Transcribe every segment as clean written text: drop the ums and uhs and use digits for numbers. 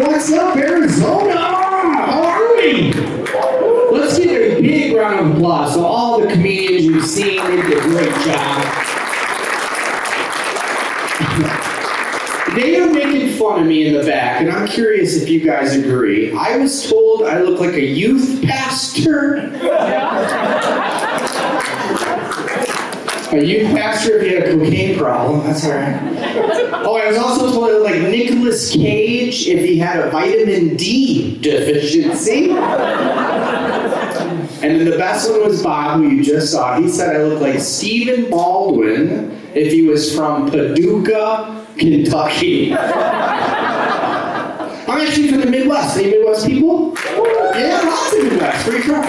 What's up, Arizona? How are we? Let's give a big round of applause. So all the comedians you've seen, they did a great job. They are making fun of me in the back, and I'm curious if you guys agree. I was told I look like a youth pastor. A youth pastor if you had a cocaine problem, that's all right. Oh, I was also told I look like Nicolas Cage if he had a vitamin D deficiency. And then the best one was Bob, who you just saw. He said I look like Stephen Baldwin if he was from Paducah, Kentucky. I'm actually from the Midwest. Any Midwest people? Yeah, lots of Midwest. Where are you from?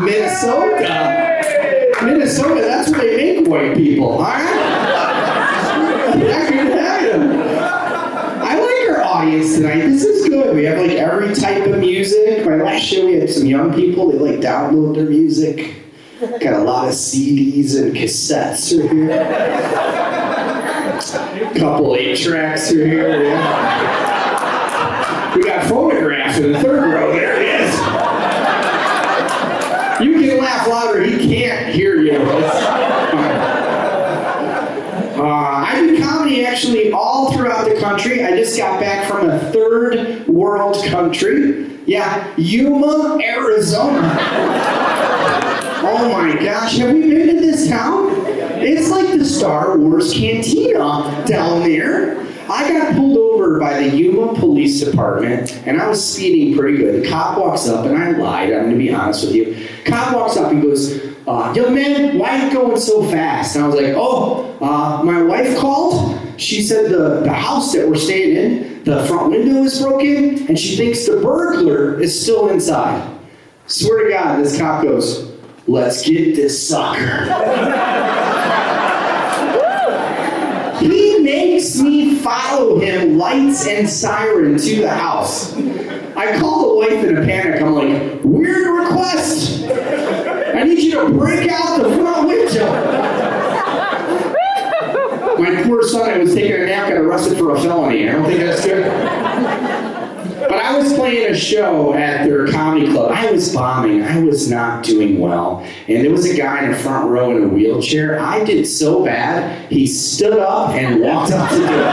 Minnesota. Minnesota, that's where they make white people, alright? Yeah, good to have you. I like our audience tonight. This is good. We have like every type of music. My last show we had some young people, they like download their music. Got a lot of CDs and cassettes are here. Couple 8-tracks are here, yeah. We got phonographs in the third row, there it is. You can laugh louder, he can't hear you. I do comedy actually all throughout the country. I just got back from a third world country. Yeah, Yuma, Arizona. Oh my gosh, have we been to this town? It's like the Star Wars Cantina down there. I got pulled over by the Yuma Police Department, and I was speeding pretty good. The cop walks up, and I lied, I'm gonna be honest with you. Cop walks up and goes, young man, why are you going so fast? And I was like, my wife called. She said the house that we're staying in, the front window is broken, and she thinks the burglar is still inside. Swear to God, this cop goes, let's get this sucker. He makes me follow him, lights and siren, to the house. I call the wife in a panic. I'm like, weird request. I need you to break out the front window. My poor son, I was taking a nap, got arrested for a felony. I don't think that's good. But I was playing a show at their comedy club. I was bombing. I was not doing well. And there was a guy in the front row in a wheelchair. I did so bad, he stood up and walked up to the door.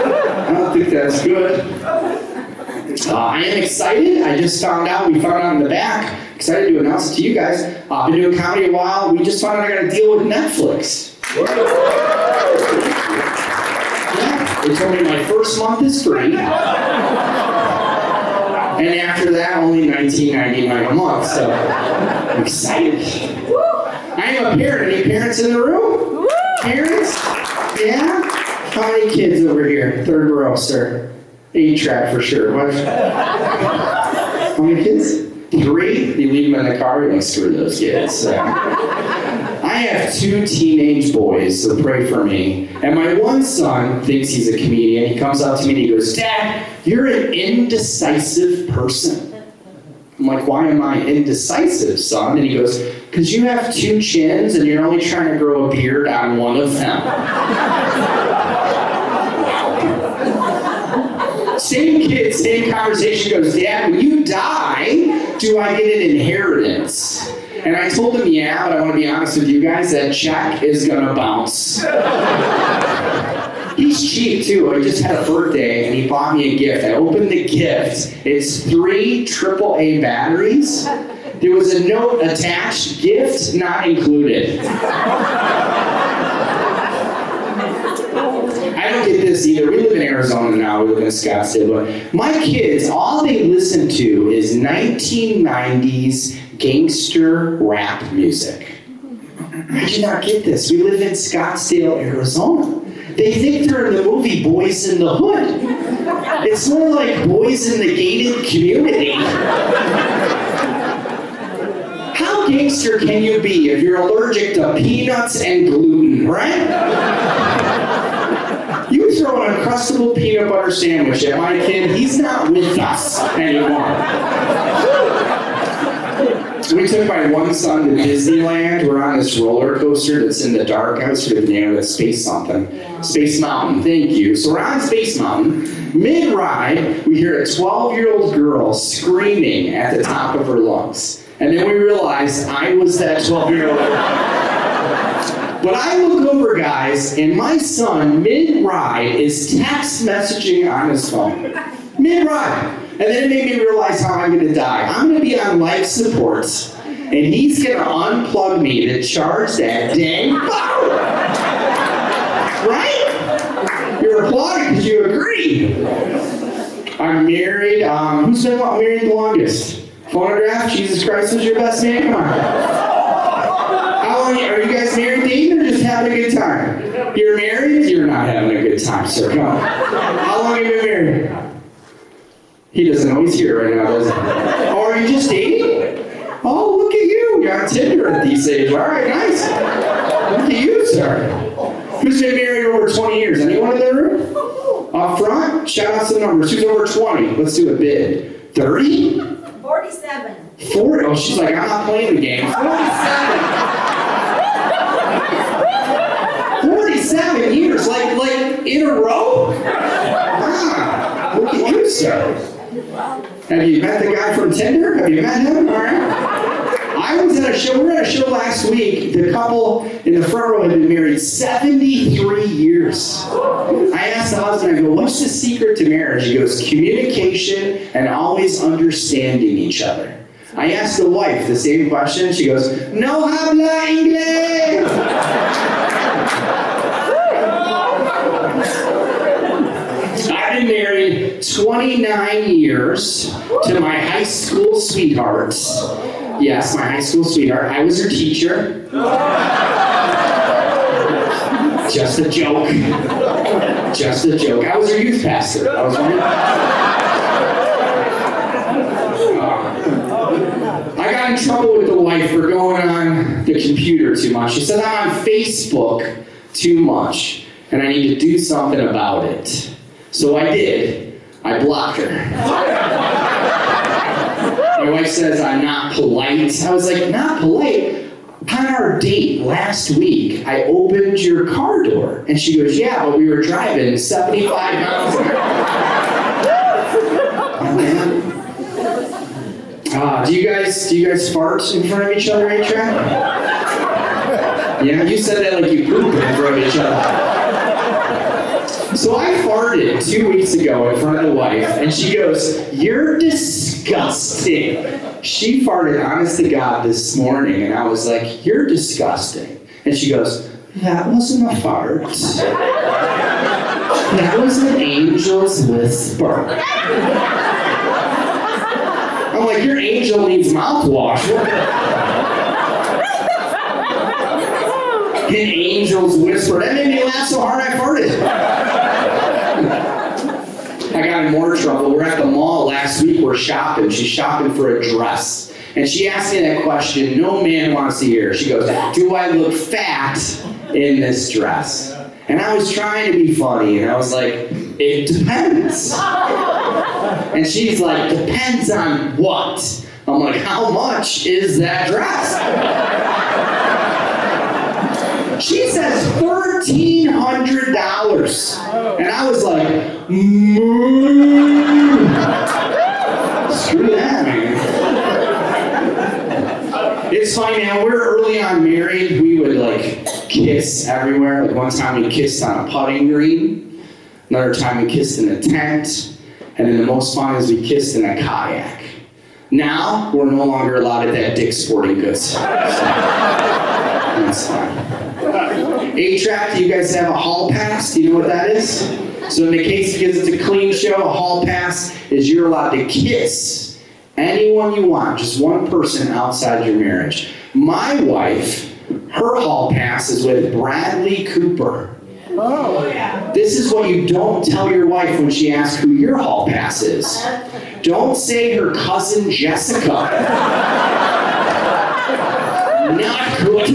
I don't think that's good. I am excited. I just found out, we found out in the back, excited to announce it to you guys. I've been doing comedy a while. We just found out I got to deal with Netflix. They told me my first month is free. And after that, only $19.99 a month. So I'm excited. I am a parent. Any parents in the room? Parents? Yeah? How many kids over here? Third row, sir. 8-track for sure. What? How many kids? 3? You leave them in the car, you're like, screw those kids. I have 2 teenage boys, so pray for me. And my one son thinks he's a comedian. He comes up to me and he goes, Dad, you're an indecisive person. I'm like, why am I indecisive, son? And he goes, because you have 2 chins and you're only trying to grow a beard on one of them. Same kid, same conversation goes, Dad, when you die, do I get an inheritance? And I told him, yeah, but I want to be honest with you guys, that check is going to bounce. He's cheap, too. I just had a birthday, and he bought me a gift. I opened the gift. It's 3 AAA batteries. There was a note attached, gift not included. I don't get this either. We live in Arizona now. We live in Scottsdale. But my kids, all they listen to is 1990s gangster rap music. I do not get this. We live in Scottsdale, Arizona. They think they're in the movie Boys in the Hood. It's more like Boys in the Gated Community. How gangster can you be if you're allergic to peanuts and gluten, right? You throw an Uncrustable peanut butter sandwich at my kid, he's not with us anymore. We took my one son to Disneyland. We're on this roller coaster that's in the dark. I was forgetting the name of it. Space something. Space Mountain. Thank you. So we're on Space Mountain. Mid-ride, we hear a 12-year-old girl screaming at the top of her lungs. And then we realized I was that 12-year-old girl. But I look over, guys, and my son, mid-ride, is text messaging on his phone. Mid-ride. And then it made me realize how I'm going to die. I'm going to be on life support, and he's going to unplug me to charge that dang phone. Right? You're applauding because you agree. I'm married. Who's been married the longest? Phonograph? Jesus Christ was your best man? Come on. How long are you guys married, dating, or just having a good time? You're married? You're not having a good time, sir. Come on. How long have you been married? He doesn't know. He's here right now, does he? Oh, are you just dating? Oh, look at you. You're on Tinder at these days. All right, nice. Look at you, sir. Who's been married over 20 years? Anyone in the room? Up front? Shout out some numbers. Who's over 20? Let's do a bid. 30? 47. 40? Oh, she's like, I'm not playing the game. 47. 47 years, like in a row? Wow, look at you, sir. Have you met the guy from Tinder? Have you met him? All right. I was at a show, we were at a show last week. The couple in the front row had been married 73 years. I asked the husband, I go, what's the secret to marriage? He goes, communication and always understanding each other. I asked the wife the same question. She goes, no habla inglés. I've been married 29 years to my high school sweetheart. Yes, my high school sweetheart. I was her teacher. Just a joke. Just a joke. I was her youth pastor. I was I got in trouble with the wife for going on the computer too much. She said I'm on Facebook too much, and I need to do something about it. So I did. I blocked her. My wife says I'm not polite. I was like, not polite? On our date last week, I opened your car door. And she goes, yeah, but we were driving 75 miles an hour. Do you guys fart in front of each other, A-Track? Yeah, you said that like you pooped in front of each other. So I farted 2 weeks ago in front of the wife, and she goes, you're disgusting. She farted, honest to God, this morning, and I was like, you're disgusting. And she goes, that wasn't a fart. That was an angel's whisper. I'm like, your angel needs mouthwash. An angel's whisper. That made me laugh so hard I farted. I got in more trouble. We're at the mall last week. We're shopping. She's shopping for a dress. And she asked me that question no man wants to hear. She goes, do I look fat in this dress? And I was trying to be funny. And I was like, it depends. And she's like, depends on what? I'm like, how much is that dress? She says $1,300. And I was like, screw that, man. It's funny, man. We're early on married. We would like kiss everywhere. Like one time we kissed on a putting green. Another time we kissed in a tent. And then the most fun is we kissed in a kayak. Now, we're no longer allowed at that Dick's Sporting Goods. So, that's fine. A-Track, do you guys have a hall pass? Do you know what that is? So in the case, because it's a clean show, a hall pass is you're allowed to kiss anyone you want, just one person outside your marriage. My wife, her hall pass is with Bradley Cooper. Oh, yeah. This is what you don't tell your wife when she asks who your hall pass is. Don't say her cousin Jessica. Not good.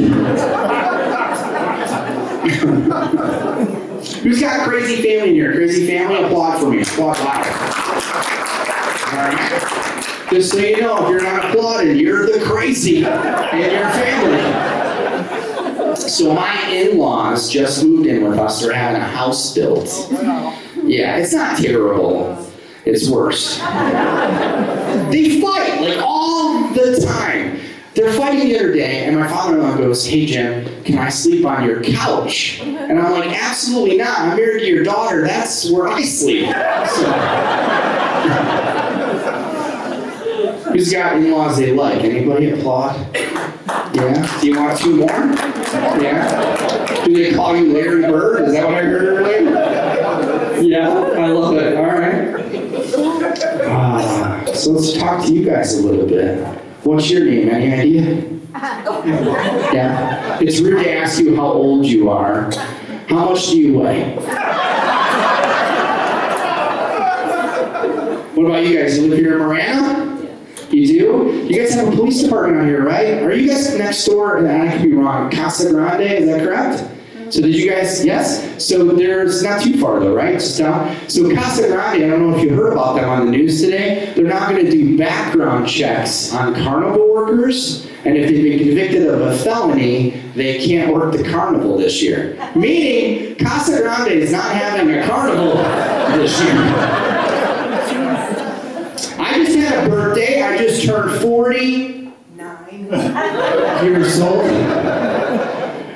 Who's got crazy family in here? Crazy family? Applaud for me. Applaud loud. All right. Just so you know, if you're not applauded, you're the crazy in your family. So my in-laws just moved in with us. They're having a house built. Yeah, it's not terrible. It's worse. They fight, like, all the time. They're fighting the other day, and my father-in-law goes, "Hey, Jim, can I sleep on your couch?" And I'm like, "Absolutely not. I'm married to your daughter. That's where I sleep." So, who's got in-laws they like? Anybody applaud? Yeah? Do you want two more? Yeah? Do they call you Larry Bird? Is that what I heard earlier? Yeah? I love it. All right. So let's talk to you guys a little bit. What's your name? Any idea? Yeah? It's rude to ask you how old you are. How much do you weigh? What about you guys? You live here in Marana? You do? You guys have a police department out here, right? Are you guys next door? And I could be wrong. Casa Grande, is that correct? So did you guys, yes? So there's not too far though, right? Just down. So Casa Grande, I don't know if you heard about them on the news today. They're now going to do background checks on carnival workers. And if they've been convicted of a felony, they can't work the carnival this year. Meaning, Casa Grande is not having a carnival this year. I just had a birthday. I just turned 49 years old.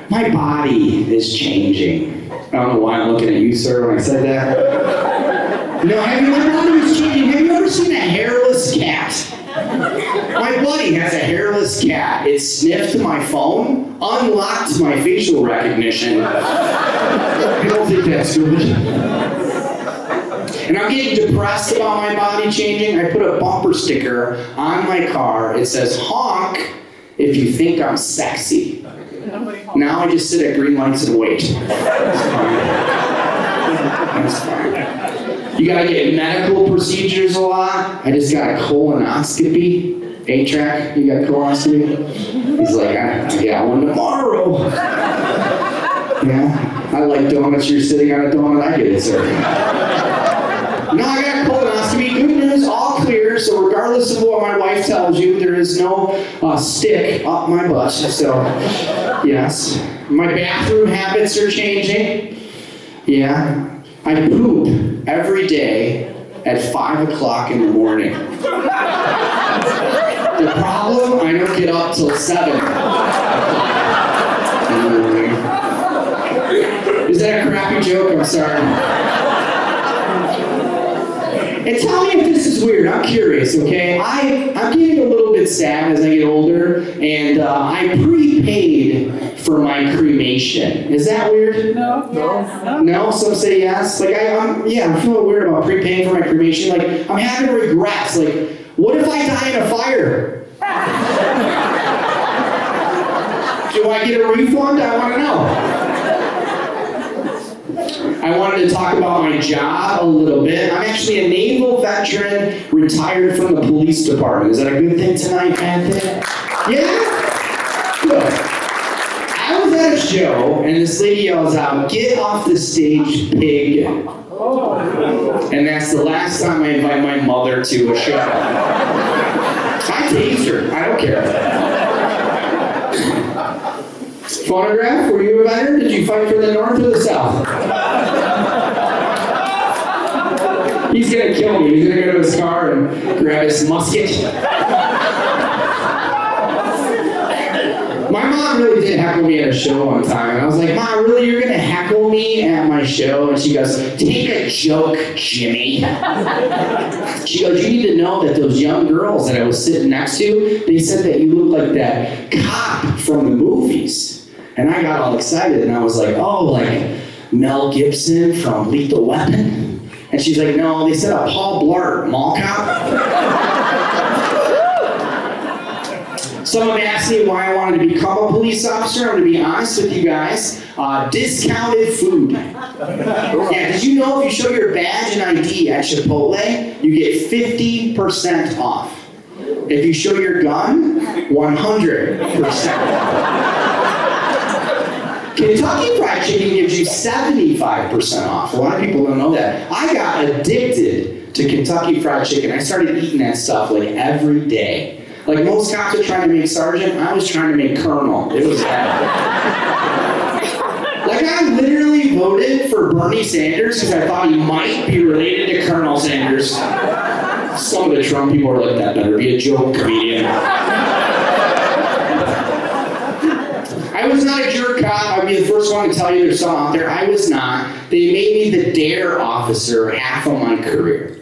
My body is changing. I don't know why I'm looking at you, sir, when I said that. No, my body is changing. Have you ever seen a hairless cat? My buddy has a hairless cat. It sniffed my phone, unlocked my facial recognition. I don't think that's good. And I'm getting depressed about my body changing. I put a bumper sticker on my car. It says, "Honk if you think I'm sexy." Now I just sit at green lights and wait. That's fine. You gotta get medical procedures a lot. I just got a colonoscopy. 8-track, you got a colonoscopy? He's like, I got one tomorrow. Yeah, I like donuts. You're sitting on a donut. I get it, sir. No, I got a colonoscopy. Good news, all clear. So regardless of what my wife tells you, there is no stick up my butt. So, yes. My bathroom habits are changing. Yeah. I poop every day at 5 o'clock in the morning. The problem, I don't get up till 7 in the morning. Is that a crappy joke? I'm sorry. And tell me if this is weird. I'm curious, okay? I'm getting a little bit sad as I get older, and I prepaid for my cremation. Is that weird? No. No? Some say yes? Like, I'm feeling weird about prepaying for my cremation. Like, I'm having regrets. Like, what if I die in a fire? Do I get a refund? I want to know. I wanted to talk about my job a little bit. I'm actually a naval veteran, retired from the police department. Is that a good thing tonight, Anthony? Yeah? Good. I was at a show, and this lady yells out, "Get off the stage, pig." And that's the last time I invite my mother to a show. I tased her. I don't care. Phonograph, were you a veteran? Did you fight for the North or the South? He's gonna kill me. He's gonna go to his car and grab his musket. My mom really did heckle me at a show one time. And I was like, "Mom, really, you're gonna heckle me at my show?" And she goes, "Take a joke, Jimmy." She goes, "You need to know that those young girls that I was sitting next to, they said that you look like that cop from the movies." And I got all excited, and I was like, "Oh, like Mel Gibson from Lethal Weapon?" And she's like, "No, they said a Paul Blart Mall Cop." Someone asked me why I wanted to become a police officer. I'm going to be honest with you guys. Discounted food. Yeah, did you know if you show your badge and ID at Chipotle, you get 50% off? If you show your gun, 100% off. Kentucky Fried Chicken gives you 75% off. A lot of people don't know that. I got addicted to Kentucky Fried Chicken. I started eating that stuff like every day. Like most cops are trying to make sergeant, I was trying to make colonel. It was bad. Like I literally voted for Bernie Sanders because I thought he might be related to Colonel Sanders. Some of the Trump people are like, that better be a joke, comedian. I was not a jerk cop. I'd be the first one to tell you there's some out there. I was not. They made me the DARE officer half of my career.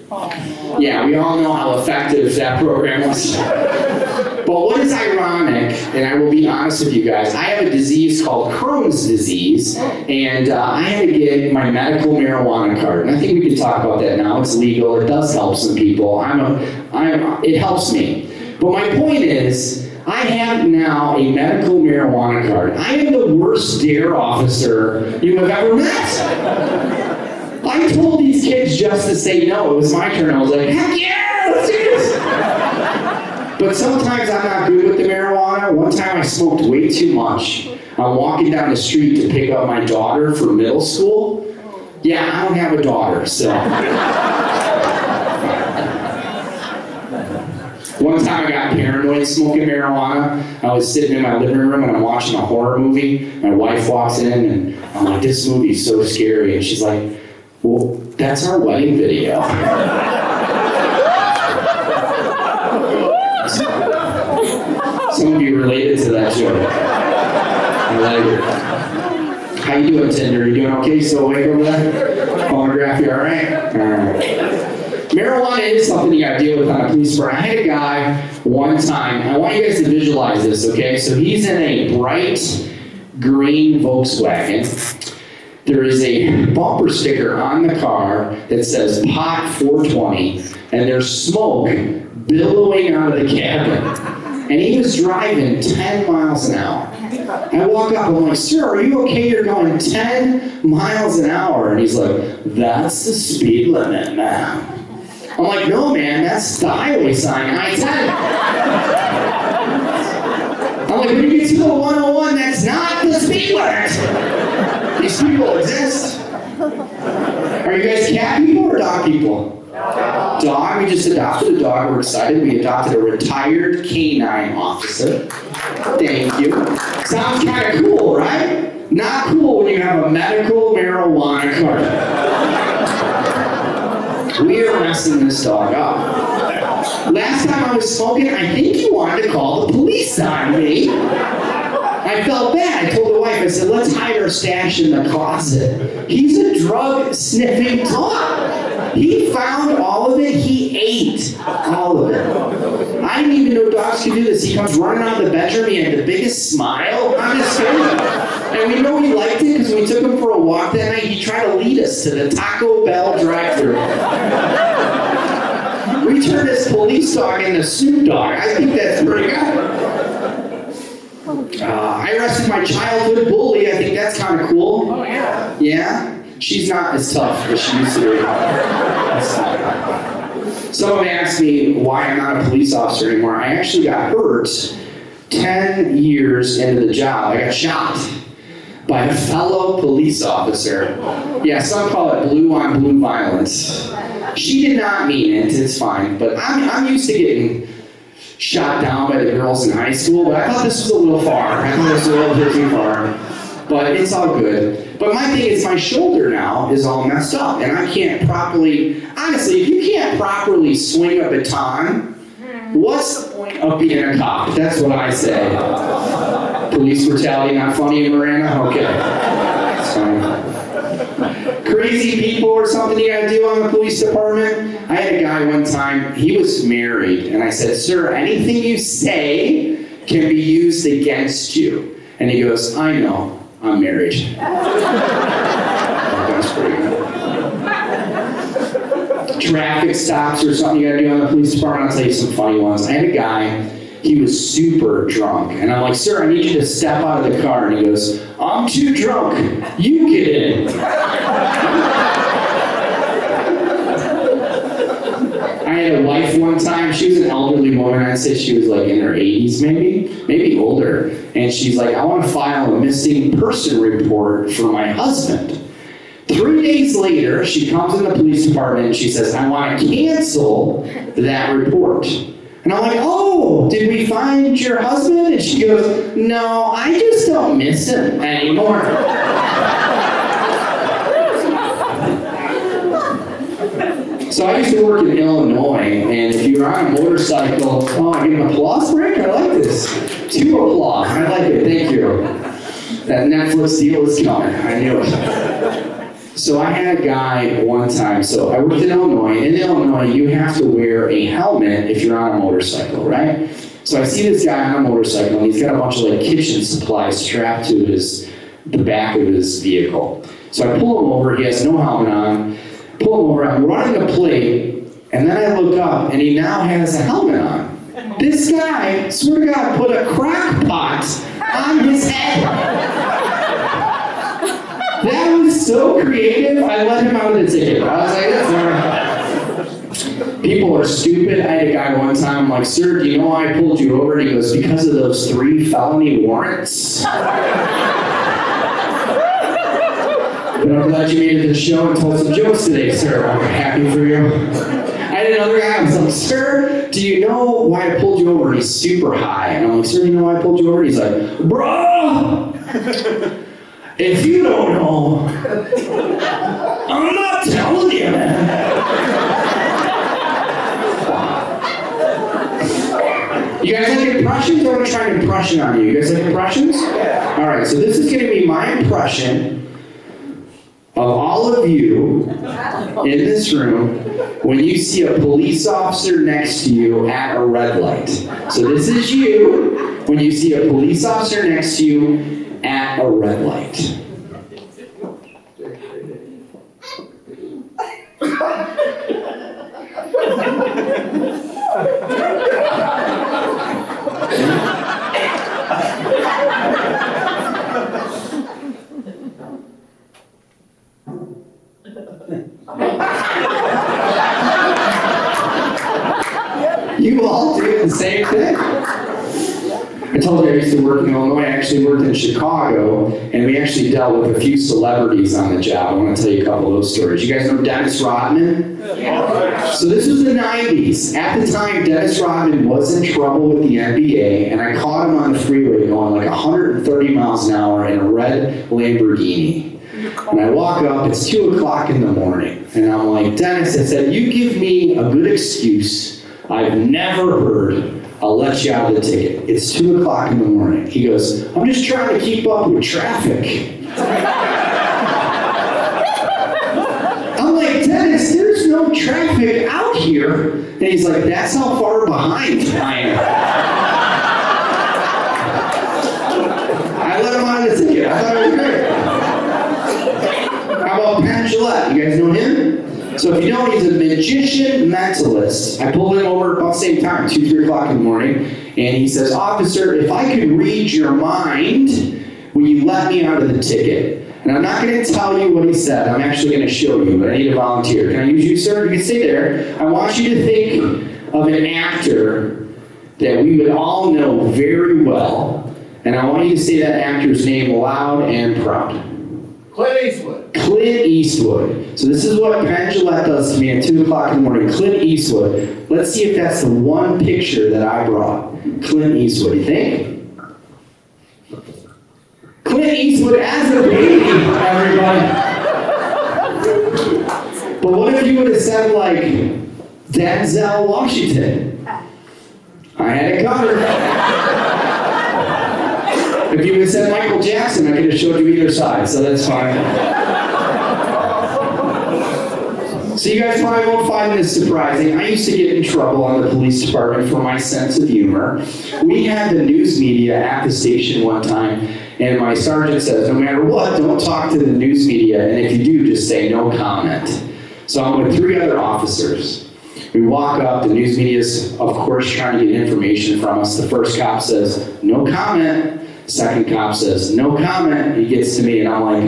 Yeah, we all know how effective that program was. But what is ironic, and I will be honest with you guys, I have a disease called Crohn's disease, and I had to get my medical marijuana card. And I think we can talk about that now. It's legal. It does help some people. It helps me. But my point is, I have now a medical marijuana card. I am the worst DARE officer you have ever met. I told these kids just to say no. It was my turn. I was like, heck yeah, let's do this. But sometimes I'm not good with the marijuana. One time I smoked way too much. I'm walking down the street to pick up my daughter for middle school. Yeah, I don't have a daughter, so. One time I got paranoid smoking marijuana. I was sitting in my living room and I'm watching a horror movie. My wife walks in and I'm like, this movie's so scary. And she's like, well, that's our wedding video. Some of you related to that joke. I like it. How you doing, Tinder? You doing okay? Still awake over there? Phonograph, you all right? All right. Marijuana is something you gotta deal with on a police department. I had a guy one time, I want you guys to visualize this, okay? So he's in a bright green Volkswagen. There is a bumper sticker on the car that says pot 420, and there's smoke billowing out of the cabin. And he was driving 10 miles an hour. I walk up, I'm like, sir, are you okay? You're going 10 miles an hour. And he's like, that's the speed limit, man. I'm like, no, man, that's the highway sign, I-10. I'm like, when you get to the 101, that's not the speed limit. These people exist. Are you guys cat people or dog people? Dog. We just adopted a dog. We're excited. We adopted a retired canine officer. Thank you. Sounds kind of cool, right? Not cool when you have a medical marijuana card. We are messing this dog up. Last time I was smoking, I think he wanted to call the police on me. I felt bad. I told the wife, I said, let's hide our stash in the closet. He's a drug-sniffing dog. He found all of it. He ate all of it. I didn't even know dogs could do this. He comes running out of the bedroom. He had the biggest smile on his face. And we know he liked it because when we took him for a walk that night, he tried to lead us to the Taco Bell drive-thru. We turned this police dog into Snoop Dogg. I think that's pretty good. I arrested my childhood bully. I think that's kind of cool. Oh, yeah. Yeah? She's not as tough as she used to be. Someone asked me why I'm not a police officer anymore. I actually got hurt 10 years into the job. I got shot by a fellow police officer. Yeah, some call it blue-on-blue violence. She did not mean it. It's fine. But I'm used to getting shot down by the girls in high school, but I thought this was a little far. I thought this was a little bit too far. But it's all good. But my thing is my shoulder now is all messed up, and I can't properly, honestly, if you can't properly swing a baton, what's the point of being a cop? That's what I say. Police brutality not funny in Marana? Okay. That's fine. Crazy people or something you gotta do on the police department? I had a guy one time, he was married, and I said, sir, anything you say can be used against you. And he goes, I know, I'm married. That's pretty good. Traffic stops or something you gotta do on the police department, I'll tell you some funny ones. I had a guy, he was super drunk, and I'm like, sir, I need you to step out of the car. And he goes, I'm too drunk, you get in. I had a wife one time, she was an elderly woman, I'd say she was like in her 80s maybe older, and she's like, I want to file a missing person report for my husband. 3 days later, she comes in the police department and she says, I want to cancel that report. And I'm like, oh, did we find your husband? And she goes, no, I just don't miss him anymore. So I used to work in Illinois, and if you're on a motorcycle, oh, I get an applause break? I like this. 2 applause. I like it. Thank you. That Netflix deal is coming. I knew it. So I had a guy one time. So I worked in Illinois. In Illinois, you have to wear a helmet if you're on a motorcycle, right? So I see this guy on a motorcycle, and he's got a bunch of like kitchen supplies strapped to the back of his vehicle. So I pull him over. He has no helmet on. Pull him over, I'm running a plate, and then I look up, and he now has a helmet on. This guy, swear to God, put a crock pot on his head. That was so creative, I let him out of the ticket. I was like, that's all right. People are stupid. I had a guy one time, I'm like, sir, do you know why I pulled you over? And he goes, because of those 3 felony warrants. But I'm glad you made it to the show and told some jokes today, sir. I'm happy for you. I had another guy, I was like, sir, do you know why I pulled you over? He's super high. And I'm like, sir, do you know why I pulled you over? He's like, bruh, if you don't know, I'm not telling you, man. You guys like impressions? I want to try an impression on you. You guys like impressions? Yeah. All right, so this is going to be my impression of all of you in this room when you see a police officer next to you at a red light. So this is you when you see a police officer next to you at a red light. You all do the same thing. I told you I used to work in Illinois. I actually worked in Chicago, and we actually dealt with a few celebrities on the job. I want to tell you a couple of those stories. You guys know Dennis Rodman? Yeah. So this was the 90s. At the time, Dennis Rodman was in trouble with the NBA, and I caught him on the freeway going like 130 miles an hour in a red Lamborghini. And I walk up, it's 2 o'clock in the morning, and I'm like, Dennis, I said, you give me a good excuse I've never heard, I'll let you out of the ticket. It's 2 o'clock in the morning. He goes, I'm just trying to keep up with traffic. I'm like, Dennis, there's no traffic out here. And he's like, that's how far behind I am. I let him out of the ticket. I thought it was great. How about Penn Jillette? You guys know him? So if you don't, he's a magician mentalist. I pulled him over about the same time, 2, 3 o'clock in the morning, and he says, officer, if I could read your mind, will you let me out of the ticket? And I'm not going to tell you what he said. I'm actually going to show you, but I need a volunteer. Can I use you, sir? You can stay there. I want you to think of an actor that we would all know very well, and I want you to say that actor's name loud and proud. Clint Eastwood. Clint Eastwood. So this is what Penn Jillette does to me at 2 o'clock in the morning. Clint Eastwood. Let's see if that's the one picture that I brought. Clint Eastwood, you think? Clint Eastwood as a baby, everybody. But what if you would have said, like, Denzel Washington? I had it covered. If you would have said Michael Jackson, I could have showed you either side, so that's fine. So you guys probably won't find this surprising. I used to get in trouble on the police department for my sense of humor. We had the news media at the station one time, and my sergeant says, no matter what, don't talk to the news media, and if you do, just say no comment. So I'm with 3 other officers. We walk up, the news media's, of course, trying to get information from us. The first cop says, no comment. Second cop says, no comment. He gets to me, and I'm like,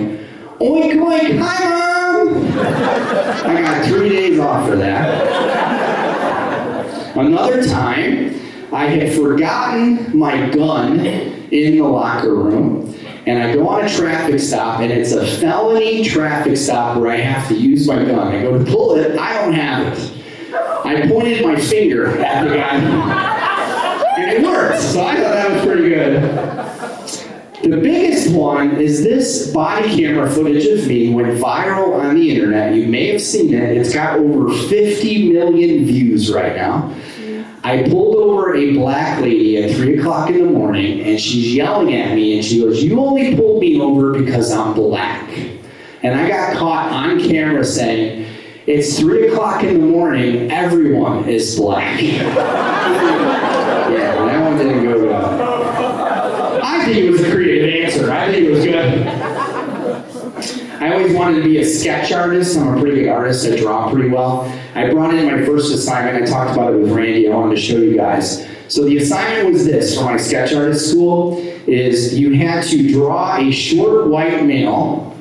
oink, oink, hi, Mom! I got 3 days off for that. Another time, I had forgotten my gun in the locker room, and I go on a traffic stop, and it's a felony traffic stop where I have to use my gun. I go to pull it, I don't have it. I pointed my finger at the guy, and it worked, so I thought that was pretty good. The biggest one is this body camera footage of me went viral on the internet. You may have seen it. It's got over 50 million views right now. I pulled over a black lady at 3 o'clock in the morning, and she's yelling at me, and she goes, "You only pulled me over because I'm black." And I got caught on camera saying, "It's 3 o'clock in the morning, everyone is black." Yeah, that one didn't go well. I think it was a creative answer. I think it was good. I always wanted to be a sketch artist. I'm a pretty good artist. I draw pretty well. I brought in my first assignment. I talked about it with Randy. I wanted to show you guys. So the assignment was this for my sketch artist school, is you had to draw a short white male,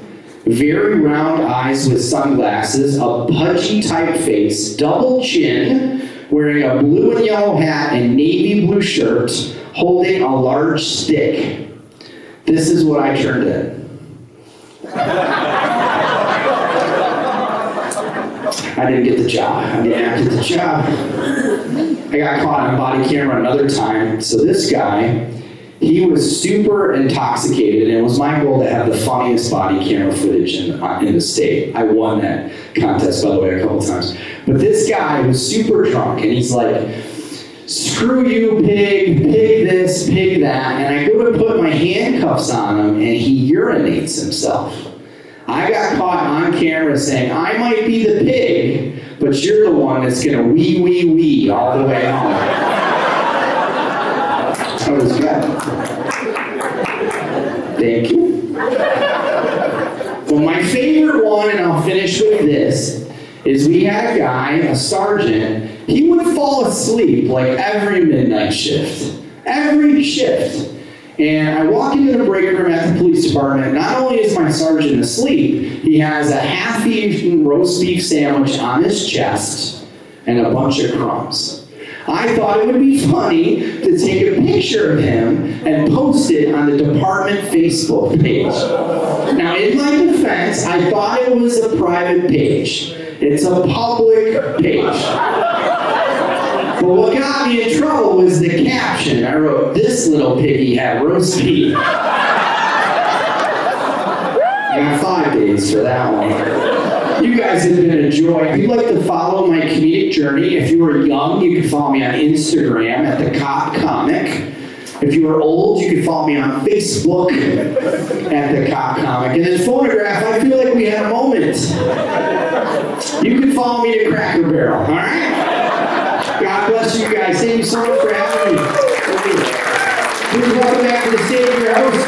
very round eyes with sunglasses, a pudgy type face, double chin, wearing a blue and yellow hat and navy blue shirt, holding a large stick. This is what I turned in. I didn't get the job. I didn't get the job. I got caught on body camera another time. So this guy, he was super intoxicated, and it was my goal to have the funniest body camera footage in the state. I won that contest, by the way, a couple times. But this guy was super drunk, and he's like, "Screw you, pig, pig this, pig that." And I go to put my handcuffs on him, and he urinates himself. I got caught on camera saying, "I might be the pig, but you're the one that's gonna wee, wee, wee all the way home." That was good. Thank you. Well, my favorite one, and I'll finish with this, is we had a guy, a sergeant, he would fall asleep like every midnight shift. Every shift. And I walk into the break room at the police department. Not only is my sergeant asleep, he has a half-eaten roast beef sandwich on his chest and a bunch of crumbs. I thought it would be funny to take a picture of him and post it on the department Facebook page. Now, in my defense, I thought it was a private page. It's a public page. But what got me in trouble was the caption. I wrote, "This little piggy had roast beef." I got 5 days for that one. You guys have been a joy. If you'd like to follow my comedic journey, if you were young, you can follow me on Instagram at The Cop Comic. If you are old, you can follow me on Facebook at The Cop Comic. And then Phonograph, I feel like we had a moment. You can follow me to Cracker Barrel, all right? God bless you guys. Thank you so much for having me. Please welcome back to the stage your host,